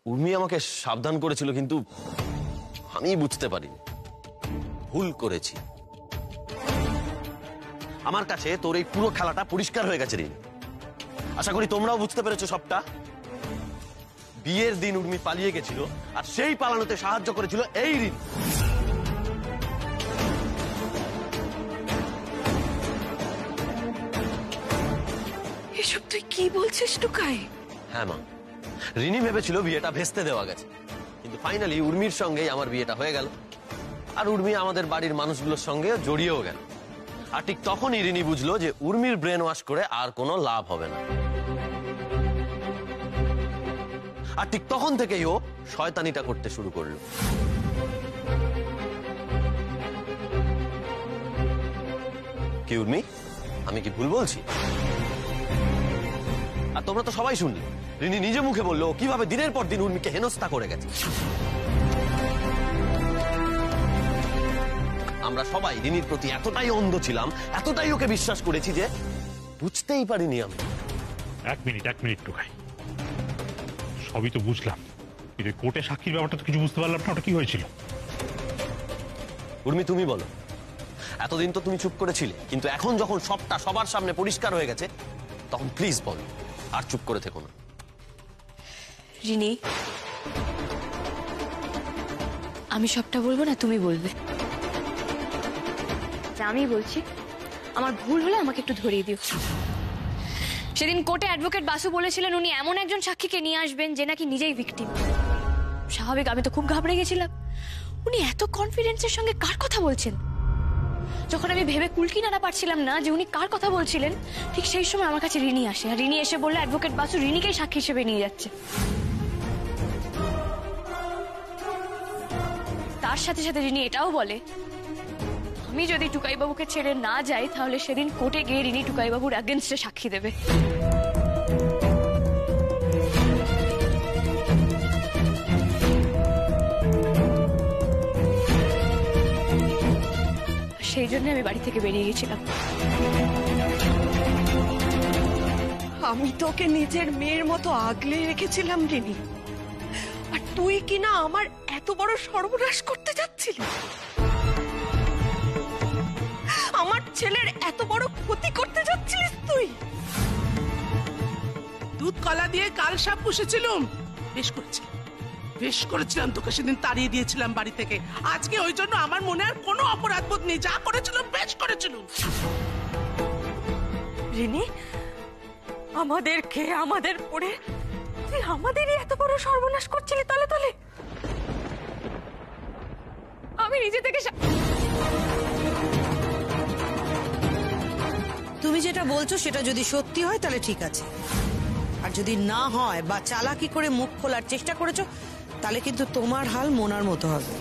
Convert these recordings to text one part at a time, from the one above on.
উর্মি আমাকে সাবধান করেছিল, কিন্তু আমি বুঝতে পারিনি, ভুল করেছি। আমার কাছে তোর এই পুরো খেলাটা পরিষ্কার হয়ে গেছে রিনি। আশা করি তোমরাও বুঝতে পেরেছো সবটা। বিয়ের দিন উর্মি পালিয়ে গেছিল, আর সেই পালানোতে সাহায্য করেছিল এই রিনি। এসব তুই কি বলছিস টুকাই? হ্যাঁ মা, রিনি ভেবেছিল বিয়েটা ভেস্তে দেওয়া গেছে, কিন্তু ফাইনালি উর্মির সঙ্গেই আমার বিয়েটা হয়ে গেল। আর উর্মি আমাদের বাড়ির মানুষগুলোর সঙ্গে জড়িয়েও গেল। আর ঠিক তখনই রিনি বুঝলো যে উর্মির ব্রেন ওয়াশ করে আর কোনো লাভ হবে না। আর ঠিক তখন থেকেই ও শয়তানিটা করতে শুরু করলো। কি উর্মি, আমি কি ভুল বলছি? আর তোমরা তো সবাই শুনলে, রিনি নিজে মুখে বললো কিভাবে দিনের পর দিন উর্মিকে হেনস্থা করে গেছে। আমরা সবাই রিনির প্রতি এতটাই অন্ধ ছিলাম, এতটাই ওকে বিশ্বাস করেছি যে বুঝতেই পারিনি আমি। এক মিনিট টুকাই, সবই তো বুঝলাম, কোর্টে সাক্ষীর ব্যাপারটা তো কিছু বুঝতে পারলাম না। ওটা কি হয়েছিল? উর্মি তুমি বলো। এতদিন তো তুমি চুপ করেছিলে, কিন্তু এখন যখন সবটা সবার সামনে পরিষ্কার হয়ে গেছে, তখন প্লিজ বলো, আর চুপ করে থেকো না। রিনি, আমি সবটা বলবো না তুমি বলবে? আমি বলছি, আমার ভুল হলে আমাকে একটু ধরিয়ে দিও। সেদিন কোর্টে অ্যাডভোকেট বাসু বলেছিলেন উনি এমন একজন সাক্ষীকে নিয়ে আসবেন যে নাকি নিজেই ভিকটিম। স্বাভাবিক, আমি তো খুব ঘাবড়ে গেছিলাম। উনি এত কনফিডেন্সের সঙ্গে কার কথা বলছেন? যখন আমি ভেবে কুলকি নাড়া পারছিলাম না যে উনি কার কথা বলছিলেন, ঠিক সেই সময় আমার কাছে রিনি আসে। আর রিনি এসে বললো অ্যাডভোকেট বাসু রিনিকেই সাক্ষী হিসেবে নিয়ে যাচ্ছে। তার সাথে সাথে রিনি এটাও বলে আমি যদি টুকাইবাবুকে ছেড়ে না যাই, তাহলে সেদিন কোর্টে গিয়ে রিনি টুকাইবাবুর এগেইনস্টে সাক্ষী দেবে। সেই জন্য আমি বাড়ি থেকে বেরিয়ে গেছিলাম। আমি তোকে নিজের মেয়ের মতো আগলে রেখেছিলাম রিনি, আর তুই কিনা আমার এত বড় সর্বনাশ করতে যাচ্ছিলি। আমার ছেলের এত বড় ক্ষতি করতে যাচ্ছিলিস তুই। দুধ কলা দিয়ে কাল সাপ পুষেছিলাম, বেশ করেছিলাম তোকে সেদিন তাড়িয়ে দিয়েছিলাম বাড়ি থেকে। আজকে ওই জন্য আমার মনে আর কোনো অপরাধ বোধ নেই। যা করেছিলাম বেশ করেছিলাম। রিনি, আমাদের খেয়ে আমাদের পড়ে তুই আমাদেরই এত বড় সর্বনাশ করছিলি তলে তলে। আমি নিজে থেকে তুমি যেটা বলছো সেটা যদি সত্যি হয় তাহলে ঠিক আছে, আর যদি না হয় বা চালাকি করে মুখ খোলার চেষ্টা করেছো, তাহলে কিন্তু তোমার হাল মোনার মতো হবে।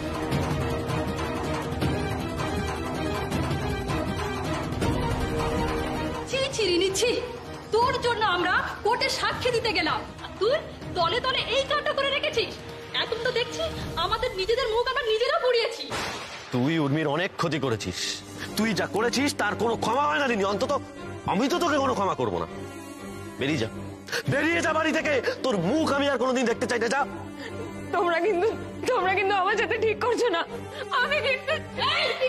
ছি, তোর জন্য আমরা কোর্টে সাক্ষী দিতে গেলাম, তুই দলে দলে এই কাজটা করে রেখেছিস। এখন তো দেখছি আমাদের নিজেদের মুখ আমরা নিজেরা পুড়িয়েছি। তুই উর্মির অনেক ক্ষতি করেছিস, তুই যা করেছিস তার কোনো ক্ষমা হয় না রিনি। অন্তত আমি তো তোকে কোনো ক্ষমা করবো না। বেরিয়ে যা বাড়ি থেকে। তোর মুখ আমি আর কোনোদিন দেখতে চাই না। যা। তোমরা কিন্তু আমার সাথে ঠিক করছো না। আমি কিন্তু কি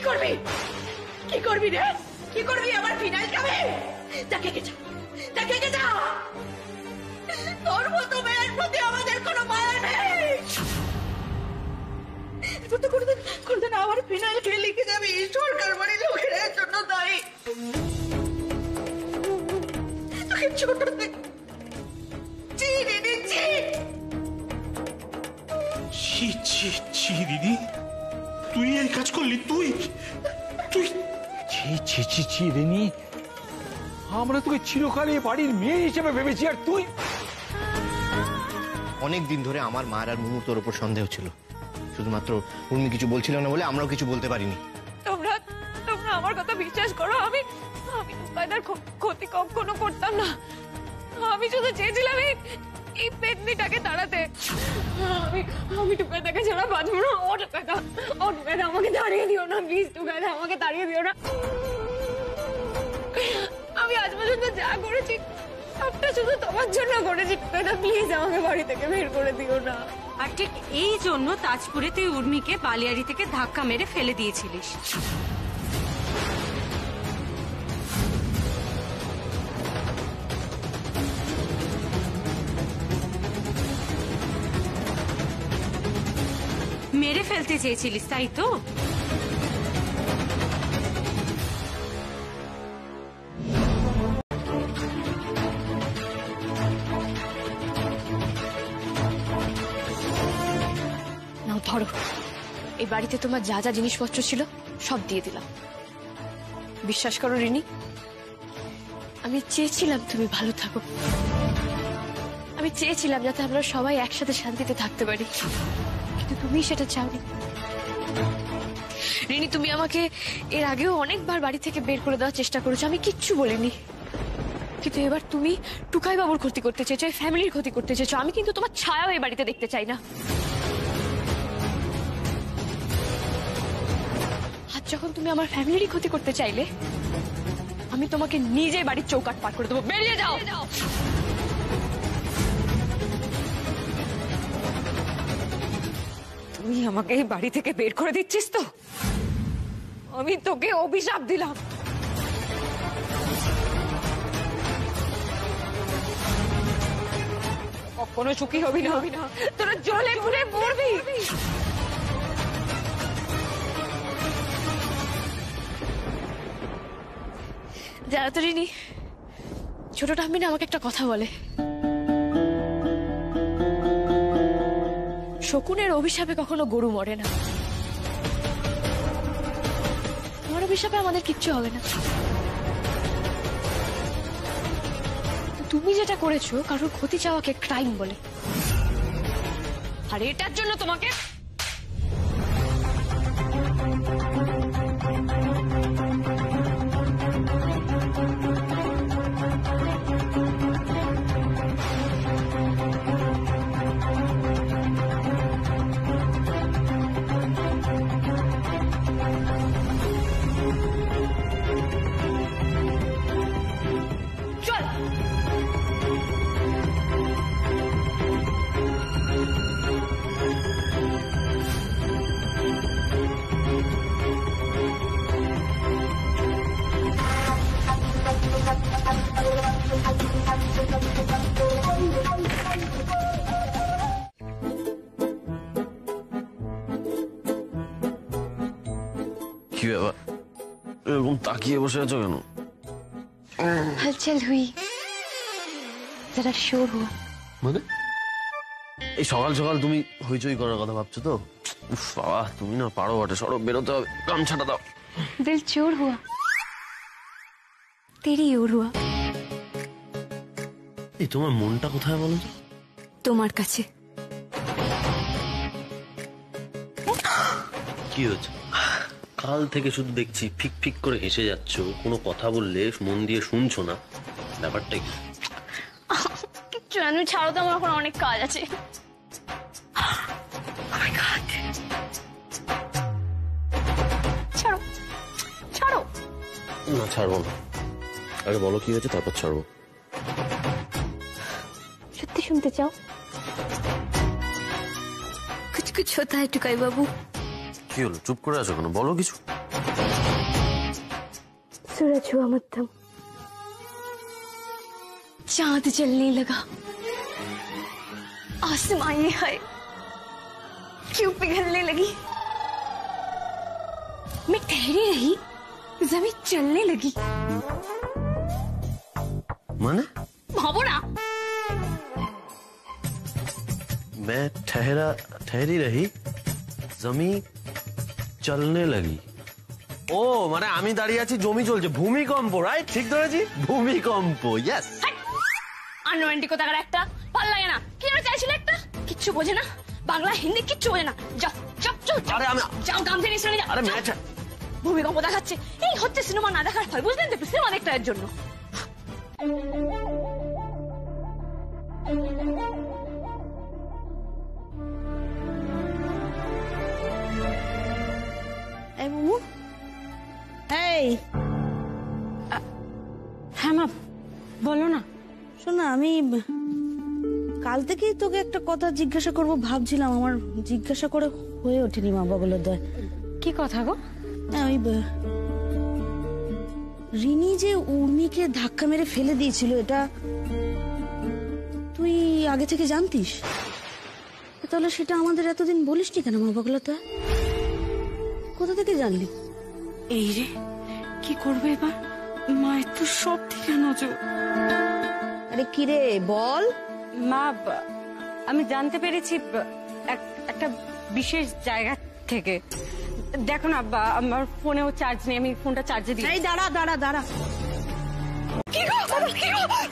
করবি রে? কি করবি? আমার ফিনাইল খাবে? দেখে গেছা তোর মতো মেয়ের প্রতি আমাদের কোনো মায়া নেই। কোনদিন আমার ফিনাইল খেয়ে লিখে যাবি সরকার বাড়ি লোকের জন্য দায়ী। তোকে ছোট দিদি, তুই এই কাজ করলি? তুই রিনি, আমরা তোকে চিরকালে বাড়ির মেয়ে হিসেবে ভেবেছি, আর তুই। অনেক দিন ধরে আমার মায়ের আর মুহূর্তের উপর সন্দেহ ছিল, শুধুমাত্র উর্মি কিছু বলছিল না বলে আমরাও কিছু বলতে পারিনি। তোমরা আমার কথা বিশ্বাস করো, আমি টুকাইদার ক্ষতি কখনো করতাম না। আমি শুধু চেয়েছিলাম এই পেতনিটাকে তাড়াতে। আমি টুকাইদাকে ছাড়া বাঁচবো না। ও টুকাইদা আমাকে তাড়িয়ে দিও না, প্লিজ টুকাইদা আমাকে তাড়িয়ে দিও না। আমি আজ পর্যন্ত যা করেছি সবটা শুধু তোমার জন্য করেছি টুকাইদা, প্লিজ আমাকে বাড়ি থেকে বের করে দিও না। আর ঠিক এই জন্য তাজপুরে তুই উর্মিকে বালিয়াড়ি থেকে ধাক্কা মেরে ফেলে দিয়েছিলিস। মেরে ফেলতে চেয়েছিলিস, তাই তো? নাও ধরো, এই বাড়িতে তোমার যা যা জিনিসপত্র ছিল সব দিয়ে দিলাম। বিশ্বাস করো রিনি, আমি চেয়েছিলাম তুমি ভালো থাকো, আমি চেয়েছিলাম যাতে আমরা সবাই একসাথে শান্তিতে থাকতে পারি, কিন্তু তুমি সেটা চাওনি। রিনি, তুমি আমাকে এর আগেও অনেকবার বাড়ি থেকে বের করে দেওয়ার চেষ্টা করেছো, আমি কিচ্ছু বলিনি, কিন্তু এবার তুমি টুকাই বাবুর ক্ষতি করতে চেয়েছো, ফ্যামিলির ক্ষতি করতে চেয়েছো। আমি কিন্তু তোমার ছায়াও এই বাড়িতে দেখতে চাই না। আজ যখন তুমি আমার ফ্যামিলিরই ক্ষতি করতে চাইলে, আমি তোমাকে নিজে বাড়ির চৌকাট পার করে দেবো। বেরিয়ে যাও। তুই আমাকে এই বাড়ি থেকে বের করে দিচ্ছিস তো? আমি তোকে অভিশাপ দিলাম। কখনো সুখী হবি না, তোরা জলে পুড়ে মরবি। যারা তো রিনি, ছোট ঠাম্মি না আমাকে একটা কথা বলে, শকুনের অভিশাপে কখনো গরু মরে না। তোমার অভিশাপে আমাদের কিচ্ছু হবে না। তুমি যেটা করেছো কারোর ক্ষতি চাওয়াকে ক্রাইম বলে, আর এটার জন্য তোমাকে কি ব্যাপার, এরকম তাকিয়ে বসে আছো কেন? हलचल हुई, जरा शोर हुआ। মানে এই সকাল সকাল তুমি হইচই করার কথা ভাবছো তো? উফ বাবা, তুমি না পারো বটে, সরব বেরোতে হবে, গামছাটা দাও। दिल चोर हुआ, तेरी ओर हुआ। এই তোমার মনটা কোথায় বলো তো? তোমার কাছে। কি হয়েছে? কাল থেকে শুধু দেখছি ফিক ফিক করে হেসে যাচ্ছ, কোনো কথা বললে মন দিয়ে শুনছো না, ব্যাপারটা কি? কিচ্ছু না, তুমি ছাড়ো তো, আমার এখন অনেক কাজ আছে। ছাড়ো ছাড়ো। না ছাড়বো না, আগে বলো কি হয়েছে, তারপর ছাড়বো। সত্যি শুনতে চাও? कुछ कुछ होता है टुकाई बाबू। কি হলো, চুপ করে আছো কেন, বলো কিছু। सूरज हुआ मध्यम, चांद जलने लगा, आसमान ये है क्यों पिघलने लगी, मैं ठहरी रही, जमीन चलने लगी। মানে भावो ना, मैं ठहरी रही, जमी चलने लगी। ও মানে আমি দাঁড়িয়ে আছি, জমি চলছে, ভূমিকম্প, রাইট? ঠিক ধরেছি, ভূমিকম্প। ইয়েস। আনরোমান্টিক কোথাকার একটা, ভালো লাগে না। কি আর চাইছিলে একটা, কিচ্ছু বোঝে না, বাংলা হিন্দি কিচ্ছু বোঝে না। যাও যাও যাও। আরে আমি যাও, গামছা নিয়ে যাও। আরে ম্যাচ ভূমিকম্প দেখাচ্ছে, এই হচ্ছে সিনেমা না দেখার ফল, বুঝলেন তো? সিনেমা দেখতে এর জন্য। এই মোমো, এই হ্যাঁ মা, বলো না। শোন না, আমি কাল থেকেই তোকে একটা কথা জিজ্ঞাসা করব ভাবছিলাম, আমার জিজ্ঞাসা করে হয়ে ওঠেনি মা বাবুলের দয়। কি কথা গো? হ্যাঁ, ওই রিনি যে উর্মিকে ধাক্কা মেরে ফেলে দিয়েছিল, এটা তুই আগে থেকে জানতিস? তাহলে সেটা আমাদের এতদিন বলিসনি কেন মা বাবুলতা? কোথা থেকে জানলি? এই রে, কি করবে এবার? মায়ের তো সব দিকে নজর। আরে কি রে বল। মা, আমি জানতে পেরেছি একটা বিশেষ জায়গা থেকে। দেখো না, আমার ফোনেও চার্জ নেই, আমি ফোনটা চার্জে দিই। এই দাঁড়া দাঁড়া দাঁড়া, কি গো,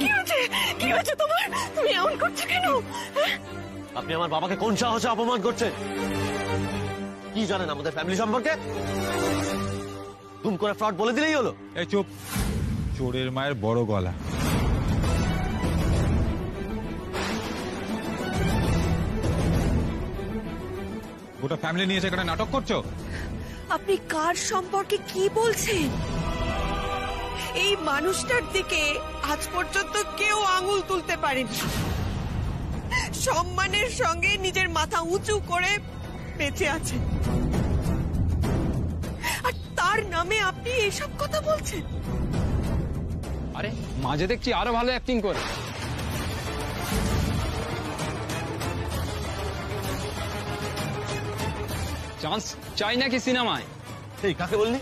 কি হয়েছে? কি হয়েছে তোমার? তুমি এমন করছো কেন? আপনি আমার বাবাকে কোন সাহসে অপমান করছেন? কি জানেন আমাদের ফ্যামিলি সম্পর্কে? দুম করে ফ্রড বলে দিলেই হলো। এই চুপ, চোরের মায়ের বড় গলা। গোটা ফ্যামিলি নিয়ে সেখানে নাটক করছো? আপনি কার সম্পর্কে কি বলছেন? এই মানুষটার দিকে আজ পর্যন্ত কেউ আঙুল তুলতে পারেনি। সম্মানের সঙ্গে নিজের মাথা উঁচু করে বেঁচে আছে, আর তার নামে আপনি এইসব কথা বলছেন? আরে মাঝে দেখছি আরো ভালো অ্যাক্টিং করে। চান্স চাই নাকি সিনেমায়? এই কাকে বললি?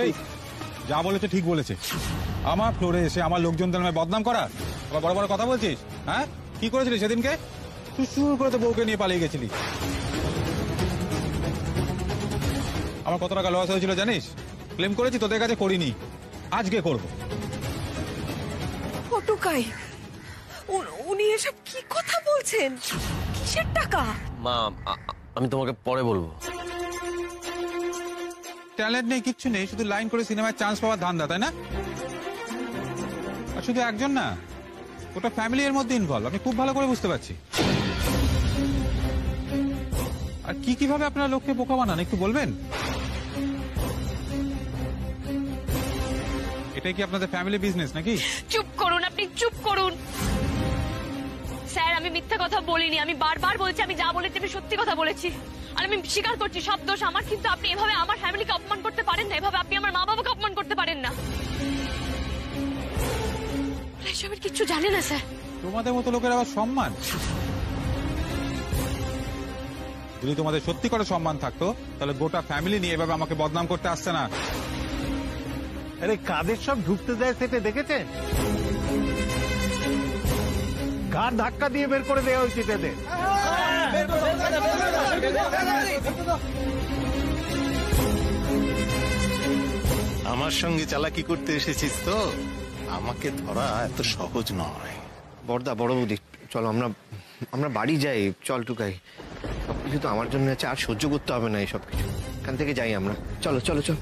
এই যা বলেছে ঠিক বলেছে। আমার ফ্লোরে এসে আমার লোকজনদের নামে বদনাম করা, আবার বড় বড় কথা বলছিস? হ্যাঁ, কি করেছিলি সেদিনকে? তুই সুর করে তো বউকে নিয়ে পালিয়ে গেছিলি। আমার কত টাকা লস হয়েছিল জানিস? ক্লেম করেছি, তোদের কাছে করিনি, আজকে করব। ফটুকাই, উনি এসব কি কথা বলছেন? কিসের টাকা? মা, আমি তোমাকে পরে বলবো। ট্যালেন্ট নেই, কিচ্ছু নেই, শুধু লাইন করে সিনেমায় চান্স পাওয়ার ধান্দা, তাই না? আর শুধু একজন না, ওটা ফ্যামিলি এর মধ্যে ইনভলভ, আমি খুব ভালো করে বুঝতে পারছি। আর কিভাবে আপনারা লোককে বোকা বানান একটু বলবেন? এটা কি আপনাদের ফ্যামিলি বিজনেস নাকি? চুপ করুন, আপনি চুপ করুন। স্যার, আমি মিথ্যা কথা বলিনি, আমি বারবার বলছি আমি যা বলেছি আমি সত্যি কথা বলেছি। আর আমি স্বীকার করছি সব দোষ আমার, কিন্তু আপনি এভাবে আমার ফ্যামিলিকে অপমান করতে পারেন না, এভাবে আপনি আমার মা বাবাকে অপমান করতে পারেন না। এসবের কিচ্ছু জানে না স্যার। তোমাদের মতো লোকের আবার সম্মান? যদি তোমাদের সত্যি করে সম্মান থাকতো তাহলে গোটা ফ্যামিলি নিয়ে এভাবে আমাকে বদনাম করতে আসছে না। আরে কাদের সব ঢুকতে দেয় সেটা দেখেছেন? কার ধাক্কা দিয়ে বের করে দেওয়া হয়েছে তাদের? আমার সঙ্গে চালাকি করতে এসেছিস তো, আমাকে ধরা এত সহজ নয়। বড়দা, বড় বৌদি, চলো আমরা বাড়ি যাই। চল টুকাই, সবকিছু তো আমার জন্য আছে, আর সহ্য করতে হবে না এই সব কিছু। এখান থেকে যাই আমরা। চলো চলো চলো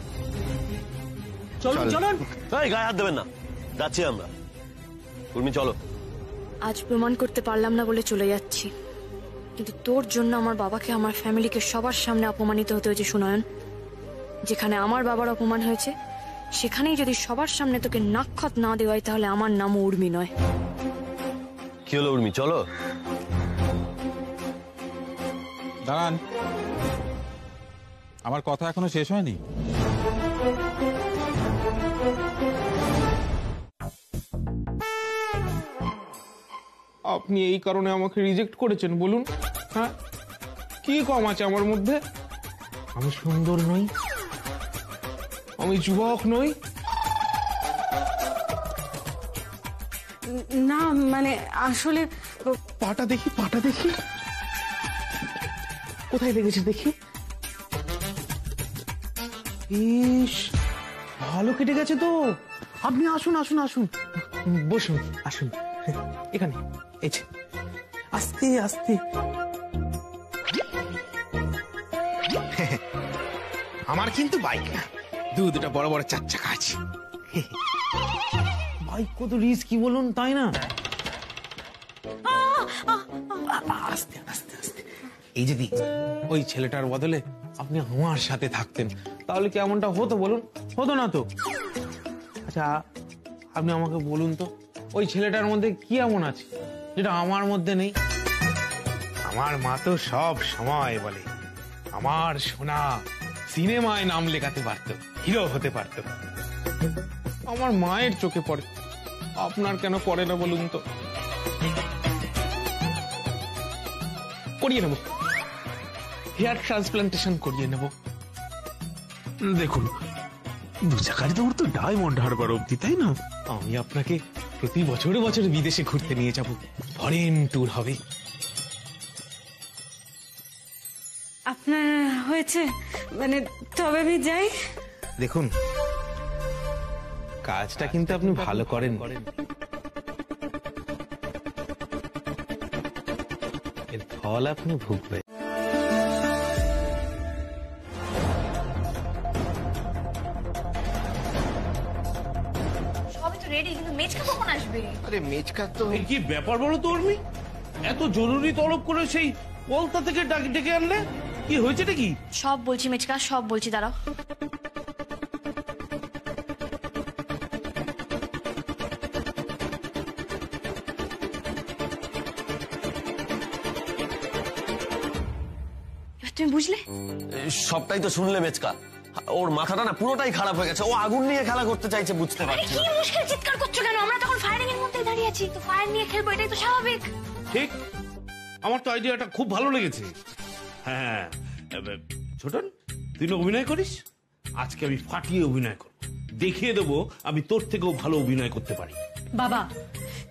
চলুন। এই গায়ে হাত দেবেন না, যাচ্ছি আমরা। উর্মি চলো। আজ প্রমাণ করতে পারলাম না বলে চলে যাচ্ছি, কিন্তু তোর জন্য আমার বাবাকে, আমার ফ্যামিলিকে সবার সামনে অপমানিত হতে হয়েছে সুনয়ন। যেখানে আমার বাবার অপমান হয়েছে সেখানেই যদি সবার সামনে তোকে নাক্ষত না দেওয়াই, তাহলে আমার নামও উর্মি নয়। কি হলো উর্মি, চলো। দাঁড়ান, আমার কথা এখনো শেষ হয়নি। আপনি এই কারণে আমাকে রিজেক্ট করেছেন বলুন? হ্যাঁ, কি কম আছে আমার মধ্যে? আমি সুন্দর নই, আমি যুবক নই। না মানে আসলে পাটা দেখি, পাটা দেখি, কোথায় লেগেছে দেখি। ইস, ভালো কেটে গেছে তো। আপনি আসুন আসুন আসুন, বসুন, আসুন এখানে। এই যে, আস্তে আস্তে। আমার কিন্তু বাইক না, দুটা বড় বড় চার চাকা আছে। বাইক কত রিস্কি বলুন, তাই না? আস্তে আস্তে আস্তে। এই যদি ওই ছেলেটার বদলে আপনি আমার সাথে থাকতেন তাহলে কি এমনটা হতো বলুন? হতো না তো। আচ্ছা, আপনি আমাকে বলুন তো, ওই ছেলেটার মধ্যে কি এমন আছে যেটা আমার মধ্যে নেই? আমার মা তো সব সময় বলে, আমার সোনা সিনেমায় নাম লেখাতে পারতো, হিরো হতে পারতো। আমার মায়ের চোখে পড়ে, আপনার কেন পড়ে না বলুন তো? করিয়ে নেব, হেয়ার ট্রান্সপ্লান্টেশন করিয়ে নেব। দেখুন, 2 চাকার দৌড় তো ডায়মন্ড হারবার অব্দি, তাই না? আমি আপনাকে প্রতি বছরে বছরে বিদেশে ঘুরতে নিয়ে যাব, ফরেন ট্যুর হবে। আপনার হয়েছে মানে, তবে আমি যাই। দেখুন, কাজটা কিন্তু আপনি ভালো করেন, এর ফল আপনি ভুগবেন। সবই তো রেডি, কিন্তু মেজকা কখন আসবে? আরে মেজকা তো কি ব্যাপার বলো তো উর্মি, এত জরুরি তলব করে সেই কলতা থেকে ডেকে আনলে, কি হয়েছে নাকি? সব বলছি মেজকা, সব বলছি, দাঁড়াও। তুমি বুঝলে? সবটাই তো শুনলে মেচকা। ওর মাথাটা না পুরোটাই খারাপ হয়ে গেছে, ও আগুন নিয়ে খেলা করতে চাইছে, বুঝতে পারছি। কি মুশকিল চিৎকার করছো কেন? আমরা তখন ফায়ারিং এর মধ্যেই দাঁড়িয়ে আছি, তো ফায়ার নিয়ে খেলবো, এটাই তো স্বাভাবিক। ঠিক, আমার তো আইডিয়াটা খুব ভালো লেগেছে। হ্যাঁ ছোটন, তুই না অভিনয় করিস, আজকে আমি ফাটিয়ে অভিনয় করব, দেখিয়ে দেবো আমি তোর থেকেও ভালো অভিনয় করতে পারি। বাবা,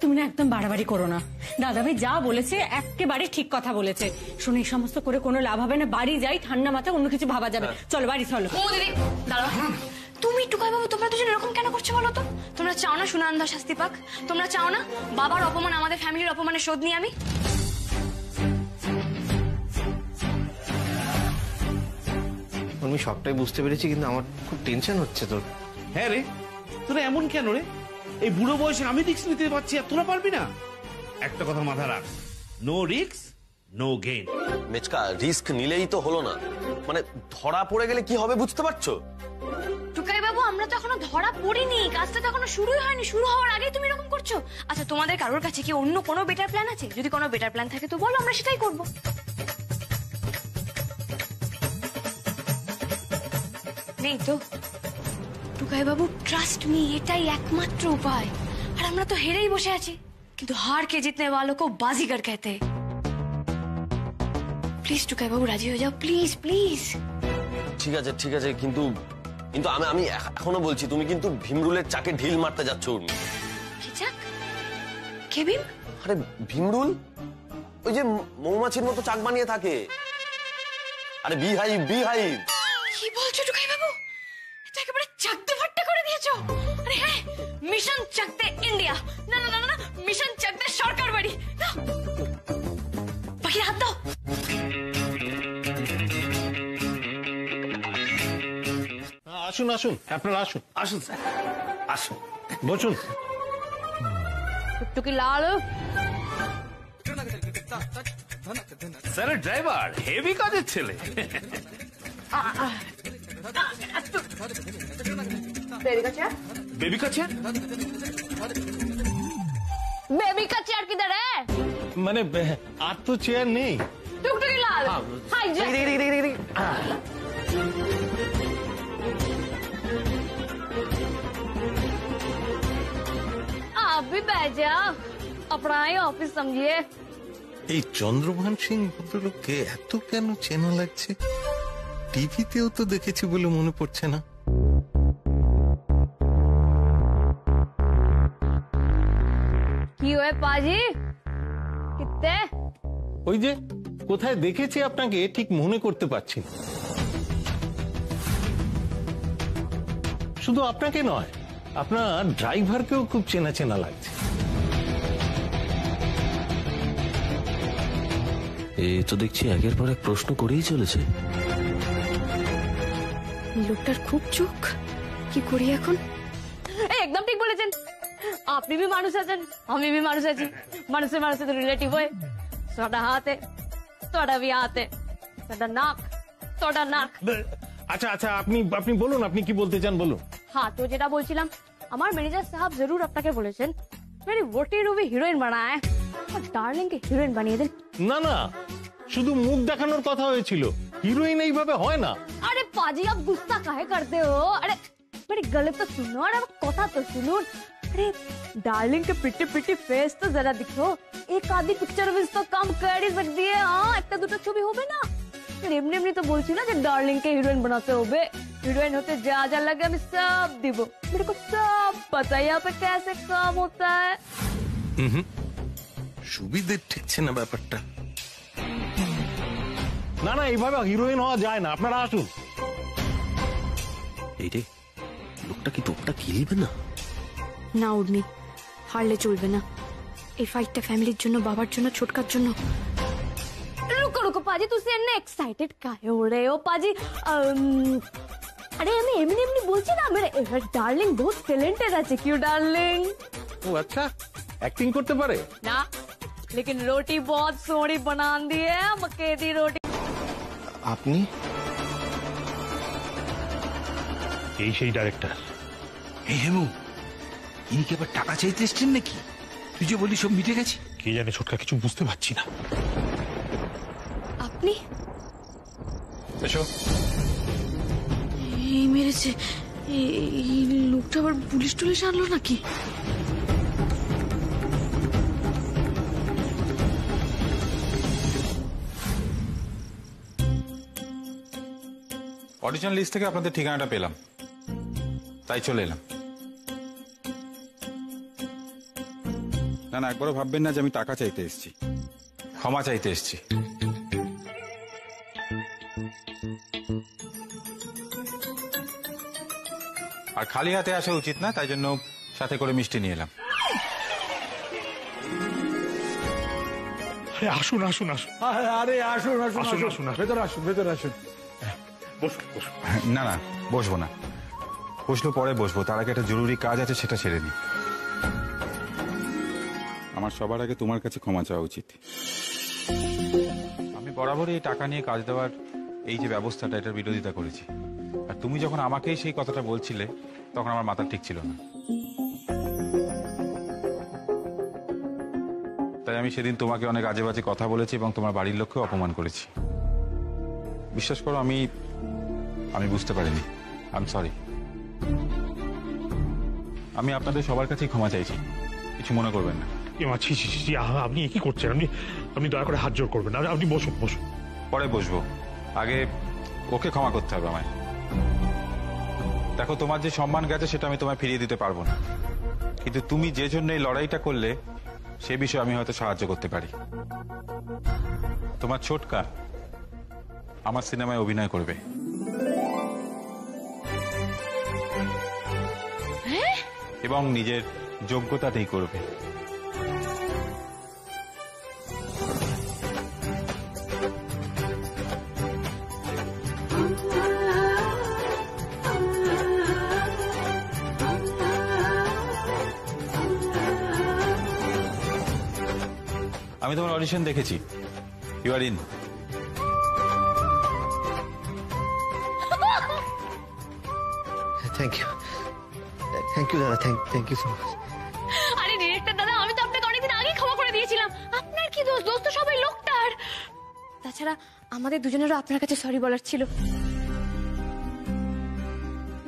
তুমি না একদম বাড়াবাড়ি করো না। দাদাভাই যা বলেছে একেবারে ঠিক কথা বলেছে। শুনে এই সমস্ত করে কোনো লাভ হবে না, বাড়ি যাই, ঠান্ডা মাথায় অন্য কিছু ভাবা যাবে। চলো বাড়ি চলো। ও দিদি দাঁড়াও, তুমি টুকাই বাবু, তোমরা দুজন এরকম কেন করছো বলো তো? তোমরা চাও না সুনন্দা শাস্তি পাক? তোমরা চাও না বাবার অপমান, আমাদের ফ্যামিলির অপমানের শোধ নিয়ে আমি? আমি সবটাই বুঝতে পেরেছি, কিন্তু আমার খুব টেনশন হচ্ছে তোর। হ্যাঁ রে, তোরা এমন কেন রে? এই বুড়ো বয়সে আমি রিস্ক নিতে পারছি আর তোরা পারবি না? একটা কথা মাথা রাখ, নো রিস্ক নো গেইন। মেচকা, রিস্ক নিলেই তো হলো না, মানে ধরা পড়ে গেলে কি হবে বুঝতে পারছো? টুকাই বাবু, আমরা তো এখনো ধরা পড়িনি, কাজটা তো এখনো শুরুই হয়নি, শুরু হওয়ার আগেই তুমি এরকম করছো। আচ্ছা, তোমাদের কারোর কাছে কি অন্য কোনো বেটার প্ল্যান আছে? যদি কোনো বেটার প্ল্যান থাকে তো বলো, আমরা সেটাই করবো। নেই তো? টুকাই বাবু, ট্রাস্ট মি, এটাই একমাত্র উপায়। আর আমরা তো হেরেই বসে আছি, কিন্তু হার কে জিতনে वालों को बाजीगर कहते हैं। প্লিজ টুকাই বাবু, রাজি হয়ে যাও, প্লিজ প্লিজ। ঠিক আছে ঠিক আছে, কিন্তু কিন্তু আমি এখনো বলছি, তুমি কিন্তু ভীমরুলের চাকে ঢিল মারতে যাচ্ছ উর্মি। কি চাক? কে ভীম? আরে ভীমরুল, ওই যে মৌমাছির মতো চাক বানিয়ে থাকে। আরে বিহাইভ বিহাইভ। কি বলছো টুকাই বাবু? এটা একেবারে চাকতে ফাট্টা করে দিয়েছো। আরে হ্যাঁ, মিশন চাকতে ইন্ডিয়া। না না না না, মিশন চাকতে সরকার বাড়ি। বাকি হাত দাও। আসুন আসুন, আপনারা আসুন। আসুন স্যার, আসুন, বসুন। টুকটুকি লাল। স্যার ড্রাইভার হেভি কাজের ছেলে। বেবি কাছে बेबी का चेयर किधर है? মানে আর তো চেয়ার নেই। टुकटुकी लाल, हाय जा। आप भी बैठ जाओ, अपना ही ऑफिस समझिए। এই চন্দ্রভান সিং ভদ্রলোককে এত কেন চেনা লাগছে? টিভিতেও তো দেখেছি বলে মনে পড়ছে না। কি হয়ে পাজি? কিত্তে? ওই যে কোথায় দেখেছি আপনাকে ঠিক মনে করতে পারছি না। শুধু আপনাকে নয়, আপনার ড্রাইভারকেও খুব চেনা চেনা লাগছে। এই তো দেখছি একের পর এক প্রশ্ন করেই চলেছে। লোকটার খুব চোখ, কি করি এখন? একদম ঠিক বলেছেন, আপনি भी মানুষ আছেন, আমি भी মানুষ আছি, মানুষের মানুষের রিলেটিভ হয়। তোটা হাতে, তোটা भी হাতে, তোটা নাক, তোটা নাক। আচ্ছা আচ্ছা, আপনি বলুন, আপনি কি বলতে চান বলুন। হ্যাঁ, তো যেটা বলছিলাম, আমার ম্যানেজার সাহেব জরুর আপনাকে বলেছেন मेरी वोटी रूबी हीरोइन बनाए और डार्लिंग के हीरोइन बनिए दें। না না, শুধু মুখ দেখানোর কথা হয়েছিল, হিরোইন এইভাবে হয় না। अरे पाजी आप गुस्सा काहे करते हो? अरे मेरी गले तो सुनो, अरे कथा तो सुनो। अरे डार्लिंग के पिट्टी पिट्टी फेस तो जरा दिखो, एक आधी पिक्चर में तो काम कर ही सकती है। हाँ একটা দুটো ছবি হবে না? এমনি এমনি তো বলছি না যে ডার্লিंग के हीरोइन बनाते होगे। हीरोइन होते जा जा लगे हमें सब दिबो, मेरे को सब पता है यहाँ पे कैसे काम होता है। সুবিধে ঠেকছে না ব্যাপারটা। না না, এইভাবে হিরোইন হওয়া যায় না, আপনারা আসুন। এই রে, লোকটা কি টোপটা গিলবে না? না উর্মি, হারলে চলবে না। এই ফাইটটা ফ্যামিলির জন্য, বাবার জন্য, ছোটকার জন্য। रुको रुको पाजी, तुसी এনে এক্সাইটেড কাहे हो रहे हो पाजी? अरे আমি এমনি এমনি বলছি না, मेरा डार्लिंग बहुत टैलेंटेड আছে। क्यों डार्लिंग? ও আচ্ছা, অ্যাক্টিং করতে পারে ना, लेकिन रोटी बहुत सोहनी बना दी है, मक्के दी रोटी। আপনি এই সেই ডাইরেক্টর। এই হেমু, ইনি কি আবার টাকা চাইতে এসছেন নাকি? তুই যে বলি সব মিটে গেছে। কে জানে ছোটকা, কিছু বুঝতে পারছি না। আপনি এসো। এই মেরেছে, এই লোকটা আবার পুলিশ টুলিশ আনলো নাকি? অডিশন লিস্ট থেকে আপনাদের ঠিকানাটা পেলাম, তাই চলে এলাম। না না, একবারও ভাববেন না যে আমি টাকা চাইতে এসেছি, ক্ষমা চাইতে এসেছি। আর খালি হাতে আসা উচিত না, তাই জন্য সাথে করে মিষ্টি নিয়ে এলাম। আসুন আসুন আসুন। আরে আসুন আসুন আসুন, আসুন আসুন, আসুন। ভেতরে আসুন, ভেতরে আসুন। বসুন বসুন। না না, বসবো না, বসলো পরে বসবো, তার আগে একটা জরুরি কাজ আছে, সেটা সেরে নিই। আমার সবার আগে তোমার কাছে ক্ষমা চাওয়া উচিত। আমি বরাবরই এই টাকা নিয়ে কাজ দেওয়ার এই যে ব্যবস্থাটা, এটার বিরোধিতা করেছি। আর তুমি যখন আমাকেই সেই কথাটা বলছিলে, তখন আমার মাথা ঠিক ছিল না। তাই আমি সেদিন তোমাকে অনেক আজে বাজে কথা বলেছি এবং তোমার বাড়ির লোককেও অপমান করেছি। বিশ্বাস করো, আমি বুঝতে পারিনি। I am sorry. আমি আপনাদের সবার কাছেই ক্ষমা চাইছি, কিছু মনে করবেন না। ছি ছি ছি, আপনি কি করছেন? আপনি দয়া করে হাত জোর করবেন না, আপনি বসুন বসুন। পরে বসবো, আগে ওকে ক্ষমা করতে হবে আমায়। দেখো, তোমার যে সম্মান গেছে সেটা আমি তোমায় ফিরিয়ে দিতে পারবো না, কিন্তু তুমি যে জন্য এই লড়াইটা করলে সে বিষয়ে আমি হয়তো সাহায্য করতে পারি। তোমার ছোটকা আমার সিনেমায় অভিনয় করবে, এবং নিজের যোগ্যতাতেই করবে। আমি তোমার অডিশন দেখেছি, you are in. Thank you, thank you দাদা, থ্যাংক ইউ সো মাচ। আরে ডিরেক্টর দাদা, আমি তো আপনাকে অনেকদিন আগেই ক্ষমা করে দিয়েছিলাম। আপনার কি দোষ? দোষ তো সবাই লোকটার। তাছাড়া আমাদের দুজনেরও আপনার কাছে সরি বলার ছিল।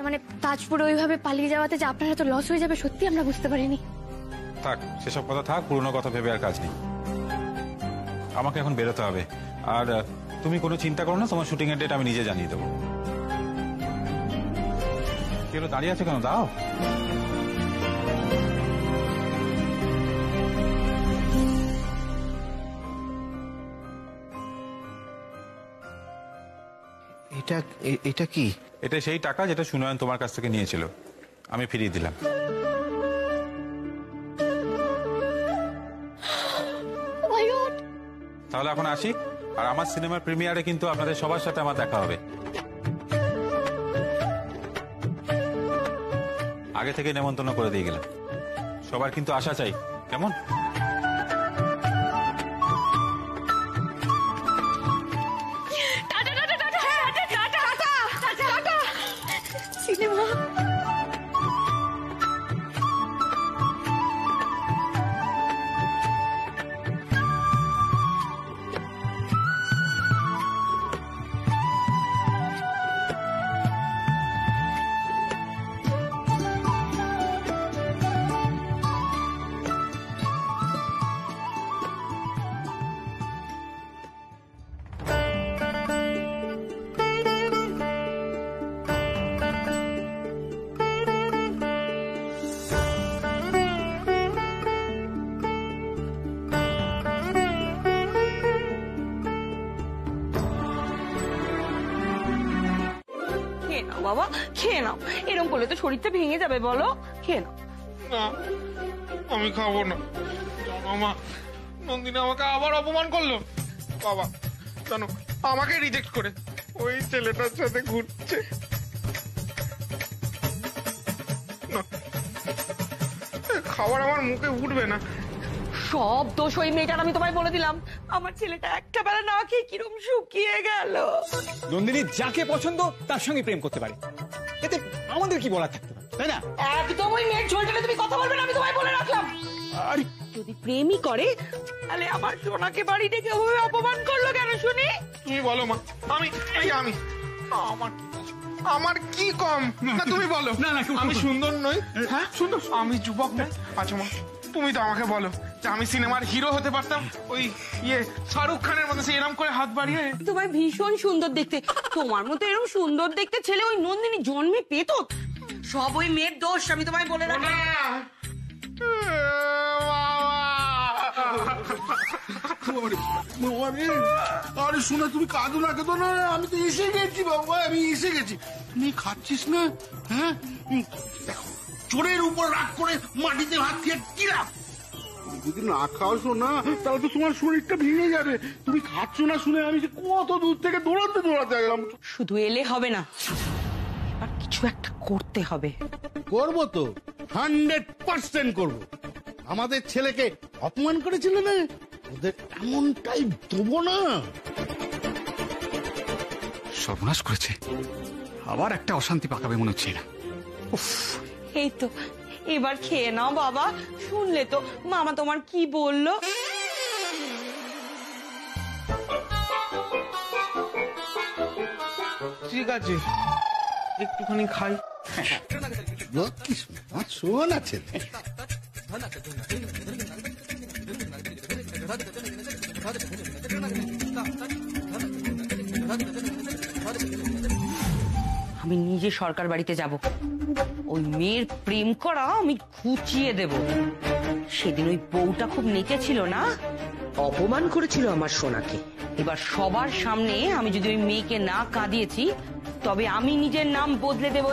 মানে তাজপুরে ওইভাবে পালিয়ে যাওয়াতে যে আপনার এত লস হয়ে যাবে, সত্যি আমরা বুঝতে পারিনি। থাক, সেসব কথা থাক, পুরনো কথা ভেবে আর কাজ নেই। আমাকে এখন বেরোতে হবে। আর তুমি কোনো চিন্তা করো না, তোমার শুটিং এর ডেট আমি নিজে জানিয়ে দেবো। কেন দাঁড়িয়ে আছে কেন? দাও। এটা কি? এটা সেই টাকা যেটা সুনয়ন তোমার কাছ থেকে নিয়েছিল, আমি ফিরিয়ে দিলাম। তাহলে এখন আসি। আর আমার সিনেমার প্রিমিয়ারে কিন্তু আপনাদের সবার সাথে আমার দেখা হবে। আগে থেকে নেমন্তন্ন করে দিয়ে গেলাম, সবার কিন্তু আশা চাই, কেমন? সিনেমা বাবা, খেয়ে নাও। এরকম করলে তো শরীরটা ভেঙে যাবে, বলো। খেয়ে নাও। না, আমি খাবো না। জানো মা, নন্দিনী আমাকে আবার অপমান করলো। বাবা জানো, আমাকে রিজেক্ট করে ওই ছেলেটার সাথে ঘুরছে। না, খাবার আমার মুখে উঠবে না। সব দোষ ওই মেয়েটার, আমি তোমায় বলে দিলাম। আমার ছেলেটা একটা বেলা না খেয়ে কিরম শুকিয়ে গেল। নন্দিনী যাকে পছন্দ তার সঙ্গে প্রেম করতে পারে, এতে আমাদের কি বলা থাকতে পারে, তাই না? একদম ওই মেয়ের ঝোলটা তুমি কথা বলবে না, আমি তোমায় বলে রাখলাম। আরে যদি প্রেমই করে তাহলে আমার সোনাকে বাড়ি থেকে ওভাবে অপমান করলো কেন শুনি? তুমি বলো মা, আমি আমার কি কম না তুমি বলো। না, আমি সুন্দর নই? হ্যাঁ সুন্দর, আমি যুবক নই? আচ্ছা মা, তুমি তো আমাকে বলো যে আমি সিনেমার হিরো হতে পারতাম, ওই শাহরুখ খানের মতো এরকম করে হাত বাড়িয়ে। তোমায় ভীষণ সুন্দর দেখতে। তোমার মতো এরকম সুন্দর দেখতে ছেলে ওই নন্দিনী জন্মে পেত? সব ওই মেয়ের দোষ, আমি তোমায় বলে রাখি। আরে শোনা, তুমি কাঁদো না, কাঁদো না, আমি তো এসে গেছি বাবা, আমি এসে গেছি। তুমি খাচ্ছিস না? হ্যাঁ দেখো, চোরের উপর রাগ করে মাটিতে ভাত খেয়ে কি লাভ? যদি না খাও শোনা, তাহলে তো তোমার শরীরটা ভেঙে যাবে। তুমি খাচ্ছ না শুনে আমি যে কত দূর থেকে দৌড়াতে গেলাম। শুধু এলে হবে না, আর কিছু একটা করতে হবে। করবো তো, 100% করবো। আমাদের ছেলেকে অপমান করেছিল না, ওদের এমনটাই দেবো না। সর্বনাশ করেছে, আবার একটা অশান্তি পাকাবে মনে হচ্ছে না। এই তো, এবার খেয়ে নাও বাবা। শুনলে তো মামা তোমার কি বললো। ঠিক আছে, একটুখানি খাই। শোন আছে আমি নিজে সরকার বাড়িতে যাব, ওই মেয়ের প্রেম করা আমি খুঁচিয়ে দেব। সেদিন ওই বউটা খুব নেচেছিল না, অপমান করেছিল আমার সোনাকে। এবার সবার সামনে আমি যদি ওই মেয়েকে না কাঁদিয়েছি, তবে আমি নিজের নাম বদলে দেব।